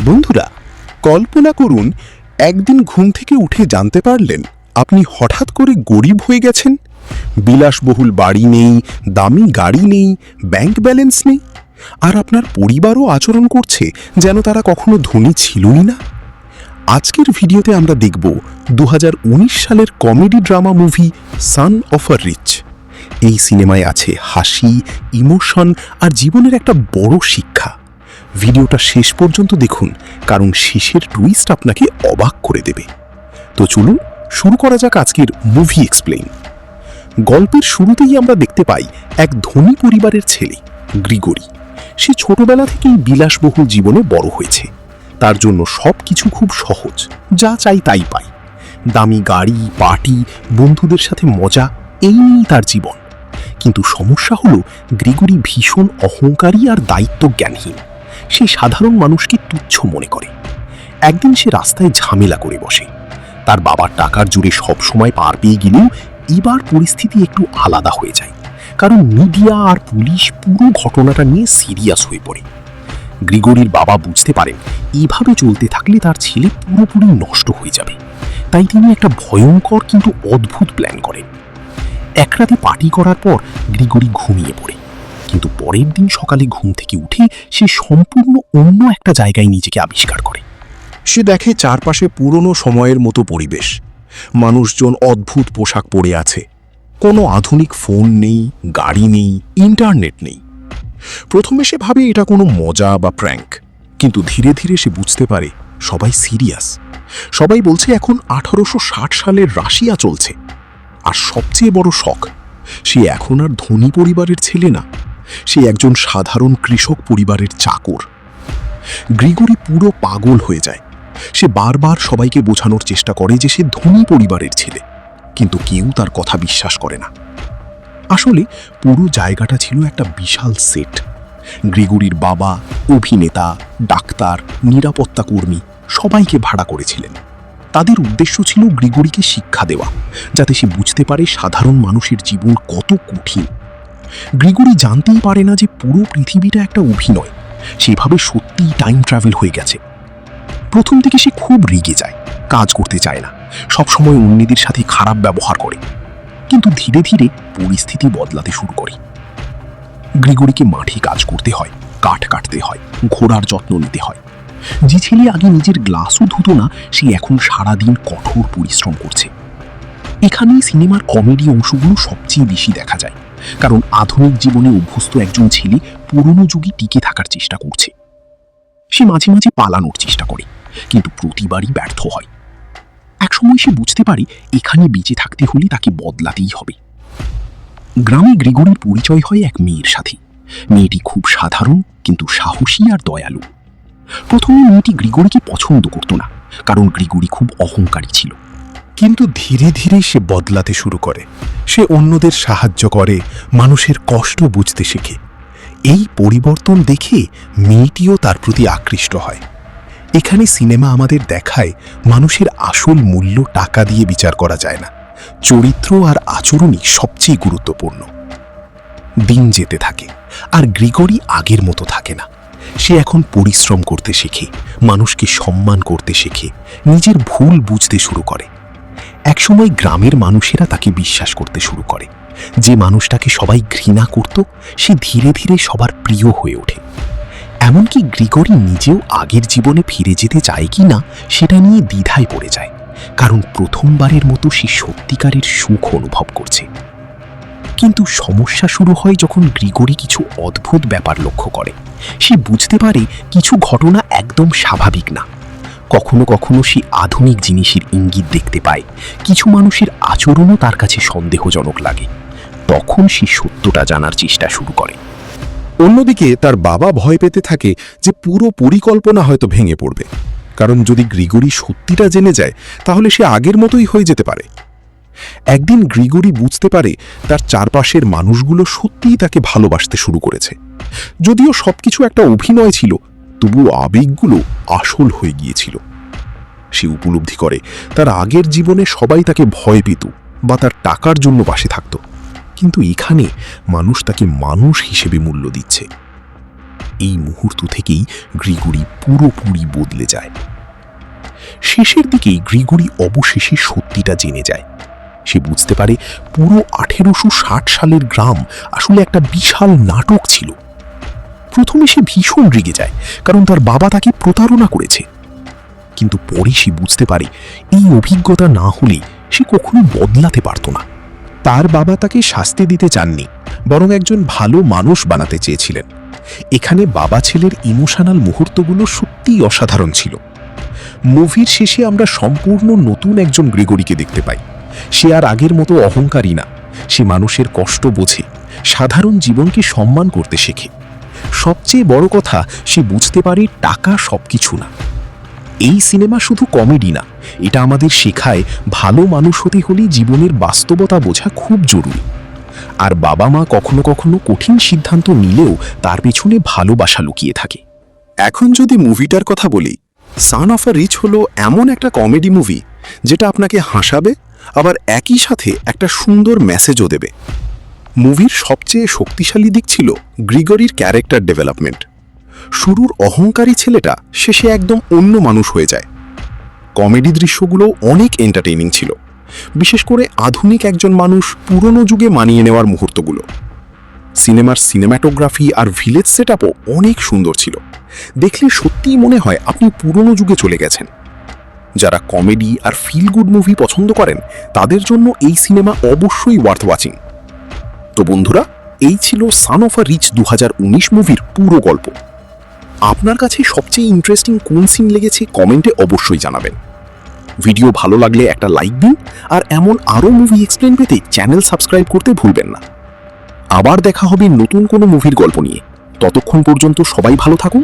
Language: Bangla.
বন্ধুরা, কল্পনা করুন একদিন ঘুম থেকে উঠে জানতে পারলেন আপনি হঠাৎ করে গরিব হয়ে গেছেন। বিলাসবহুল বাড়ি নেই, দামি গাড়ি নেই, ব্যাংক ব্যালেন্স নেই, আর আপনার পরিবারও আচরণ করছে যেন তারা কখনো ধনী ছিলই না। আজকের ভিডিওতে আমরা দেখব 2019 সালের comedy drama movie son of a rich. এই সিনেমায় আছে হাসি, ইমোশন আর জীবনের একটা বড় শিক্ষা। ভিডিওটা শেষ পর্যন্ত দেখুন, কারণ শেষের টুইস্ট আপনাকে অবাক করে দেবে। তো চলুন শুরু করা যাক আজকের মুভি এক্সপ্লেইন। গল্পের শুরুতেই আমরা দেখতে পাই এক ধনী পরিবারের ছেলে গ্রিগরি। সে ছোটবেলা থেকেই বিলাসবহুল জীবনে বড় হয়েছে। তার জন্য সব কিছু খুব সহজ, যা চাই তাই পায়। দামি গাড়ি, পার্টি, বন্ধুদের সাথে মজা, এই নিয়েই তার জীবন। কিন্তু সমস্যা হলো গ্রিগরি ভীষণ অহংকারী আর দায়িত্বজ্ঞানহীন। সে সাধারণ মানুষকে তুচ্ছ মনে করে। একদিন সে রাস্তায় ঝামেলা করে বসে। তার বাবার টাকার জোরে সবসময় পার পেয়ে গেলেও এবার পরিস্থিতি একটু আলাদা হয়ে যায়, কারণ মিডিয়া আর পুলিশ পুরো ঘটনাটা নিয়ে সিরিয়াস হয়ে পড়ে। গ্রিগরির বাবা বুঝতে পারেন এইভাবে চলতে থাকলে তার ছেলে পুরোপুরি নষ্ট হয়ে যাবে। তাই তিনি একটা ভয়ঙ্কর কিন্তু অদ্ভুত প্ল্যান করেন। এক রাতে পার্টি করার পর গ্রিগরি ঘুমিয়ে পড়ে, কিন্তু পরের দিন সকালে ঘুম থেকে উঠে সে সম্পূর্ণ অন্য একটা জায়গায় নিজেকে আবিষ্কার করে। সে দেখে চারপাশে পুরনো সময়ের মতো পরিবেশ। মানুষজন অদ্ভুত পোশাক পরে আছে। কোনো আধুনিক ফোন নেই, গাড়ি নেই, ইন্টারনেট নেই। প্রথমে সে ভাবে এটা কোনো মজা বা প্র্যাঙ্ক, কিন্তু ধীরে ধীরে সে বুঝতে পারে সবাই সিরিয়াস। সবাই বলছে এখন 1860 সালের রাশিয়া চলছে। আর সবচেয়ে বড় শখ, সে এখন আর ধনী পরিবারের ছেলে না, সে একজন সাধারণ কৃষক পরিবারের চাকর। গ্রিগরি পুরো পাগল হয়ে যায়। সে বারবার সবাইকে বোঝানোর চেষ্টা করে যে সে ধনী পরিবারের ছেলে, কিন্তু কেউ তার কথা বিশ্বাস করে না। আসলে পুরো জায়গাটা ছিল একটা বিশাল সেট। গ্রিগরির বাবা, অভিনেতা, ডাক্তার, নিরাপত্তা কর্মী সবাইকে ভাড়া করেছিলেন। তাদের উদ্দেশ্য ছিল গ্রিগরিকে শিক্ষা দেওয়া, যাতে সে বুঝতে পারে সাধারণ মানুষের জীবন কত কঠিন। গ্রিগরি জানতেই পারে না যে পুরো পৃথিবীটা একটা অভিনয়। সেভাবে সত্যিই টাইম ট্রাভেল হয়ে গেছে। প্রথম থেকে সে খুব রেগে যায়, কাজ করতে চায় না, সবসময় অন্যদের সাথে খারাপ ব্যবহার করে। কিন্তু ধীরে ধীরে পরিস্থিতি বদলাতে শুরু করে। গ্রিগরিকে মাঠে কাজ করতে হয়, কাঠ কাটতে হয়, ঘোড়ার যত্ন নিতে হয়। যে ছেলে আগে নিজের গ্লাসও ধুতো না, সে এখন সারাদিন কঠোর পরিশ্রম করছে। এখানেই সিনেমার কমেডি অংশগুলো সবচেয়ে বেশি দেখা যায়, কারণ আধুনিক জীবনে অভ্যস্ত একজন ছেলে পুরনো যুগে টিকে থাকার চেষ্টা করছে। সে মাঝে মাঝে পালানোর চেষ্টা করে, কিন্তু প্রতিবারই ব্যর্থ হয়। একসময় সে বুঝতে পারে এখানে বেঁচে থাকতে হলে তাকে বদলাতেই হবে। গ্রামে গ্রিগরির পরিচয় হয় এক মেয়ের সাথে। মেয়েটি খুব সাধারণ কিন্তু সাহসী আর দয়ালু। প্রথমে মেয়েটি গ্রিগরিকে পছন্দ করত না, কারণ গ্রিগরি খুব অহংকারী ছিল। কিন্তু ধীরে ধীরে সে বদলাতে শুরু করে। সে অন্যদের সাহায্য করে, মানুষের কষ্ট বুঝতে শেখে। এই পরিবর্তন দেখে মেয়েটিও তার প্রতি আকৃষ্ট হয়। এখানে সিনেমা আমাদের দেখায় মানুষের আসল মূল্য টাকা দিয়ে বিচার করা যায় না। চরিত্র আর আচরণই সবচেয়ে গুরুত্বপূর্ণ। দিন যেতে থাকে, আর গ্রিগরি আগের মতো থাকে না। সে এখন পরিশ্রম করতে শেখে, মানুষকে সম্মান করতে শেখে, নিজের ভুল বুঝতে শুরু করে। একসময় গ্রামের মানুষেরা তাকে বিশ্বাস করতে শুরু করে। যে মানুষটাকে সবাই ঘৃণা করত, সে ধীরে ধীরে সবার প্রিয় হয়ে ওঠে। এমনকি গ্রিগরি নিজেও আগের জীবনে ফিরে যেতে চায় কি না সেটা নিয়ে দ্বিধায় পড়ে যায়, কারণ প্রথমবারের মতো সে সত্যিকারের সুখ অনুভব করছে। কিন্তু সমস্যা শুরু হয় যখন গ্রিগরি কিছু অদ্ভুত ব্যাপার লক্ষ্য করে। সে বুঝতে পারে কিছু ঘটনা একদম স্বাভাবিক না। কখনো কখনো সে আধুনিক জিনিসের ইঙ্গিত দেখতে পায়। কিছু মানুষের আচরণও তার কাছে সন্দেহজনক লাগে। তখন সে সত্যটা জানার চেষ্টা শুরু করে। অন্যদিকে তার বাবা ভয় পেতে থাকে যে পুরো পরিকল্পনা হয়তো ভেঙে পড়বে, কারণ যদি গ্রিগরি সত্যিটা জেনে যায় তাহলে সে আগের মতোই হয়ে যেতে পারে। একদিন গ্রিগরি বুঝতে পারে তার চারপাশের মানুষগুলো সত্যিই তাকে ভালোবাসতে শুরু করেছে। যদিও সবকিছু একটা অভিনয় ছিল, তবু আবেগগুলো আসল হয়ে গিয়েছিল। সে উপলব্ধি করে তার আগের জীবনে সবাই তাকে ভয় পেত বা তার টাকার জন্য পাশে থাকত, কিন্তু এখানে মানুষ তাকে মানুষ হিসেবে মূল্য দিচ্ছে। এই মুহূর্ত থেকেই গ্রিগরি পুরোপুরি বদলে যায়। শেষের দিকেই গ্রিগরি অবশেষে সত্যিটা জেনে যায়। সে বুঝতে পারে পুরো 1860 সালের গ্রাম আসলে একটা বিশাল নাটক ছিল। প্রথমে সে ভীষণ রেগে যায়, কারণ তার বাবা তাকে প্রতারণা করেছে। কিন্তু পরে সে বুঝতে পারে এই অভিজ্ঞতা না হলে সে কখনো বদলাতে পারত না। তার বাবা তাকে শাস্তি দিতে চাননি, বরং একজন ভালো মানুষ বানাতে চেয়েছিলেন। এখানে বাবা ছেলের ইমোশনাল মুহূর্তগুলো সত্যিই অসাধারণ ছিল। মুভির শেষে আমরা সম্পূর্ণ নতুন একজন গ্রিগরিকে দেখতে পাই। সে আর আগের মতো অহংকারী না, সে মানুষের কষ্ট বোঝে, সাধারণ জীবনকে সম্মান করতে শেখে। সবচেয়ে বড় কথা, সে বুঝতে পারে টাকা সবকিছু না। এই সিনেমা শুধু কমেডি না, এটা আমাদের শেখায় ভালো মানুষ হতে হলে জীবনের বাস্তবতা বোঝা খুব জরুরি। আর বাবা মা কখনো কখনো কঠিন সিদ্ধান্ত নিলেও তার পেছনে ভালোবাসা লুকিয়ে থাকে। এখন যদি মুভিটার কথা বলি, সান অফ আ রিচ হলো এমন একটা কমেডি মুভি যেটা আপনাকে হাসাবে, আবার একই সাথে একটা সুন্দর মেসেজও দেবে। মুভির সবচেয়ে শক্তিশালী দিক ছিল গ্রিগরির ক্যারেক্টার ডেভেলপমেন্ট। শুরুর অহংকারী ছেলেটা শেষে একদম অন্য মানুষ হয়ে যায়। কমেডি দৃশ্যগুলো অনেক এন্টারটেইনিং ছিল, বিশেষ করে আধুনিক একজন মানুষ পুরনো যুগে মানিয়ে নেওয়ার মুহূর্তগুলো। সিনেমার সিনেম্যাটোগ্রাফি আর ভিলেজ সেটআপও অনেক সুন্দর ছিল। দেখলে সত্যিই মনে হয় আপনি পুরনো যুগে চলে গেছেন। যারা কমেডি আর ফিল গুড মুভি পছন্দ করেন, তাদের জন্য এই সিনেমা অবশ্যই ওয়ার্থ ওয়াচিং। তো বন্ধুরা, এই ছিল সান অফ আ রিচ 2019 মুভির পুরো গল্প। আপনার কাছে সবচেয়ে ইন্টারেস্টিং কোন সিন লেগেছে কমেন্টে অবশ্যই জানাবেন। ভিডিও ভালো লাগলে একটা লাইক দিন, আর এমন আরও মুভি এক্সপ্লেন পেতে চ্যানেল সাবস্ক্রাইব করতে ভুলবেন না। আবার দেখা হবে নতুন কোনো মুভির গল্প নিয়ে। ততক্ষণ পর্যন্ত সবাই ভালো থাকুন।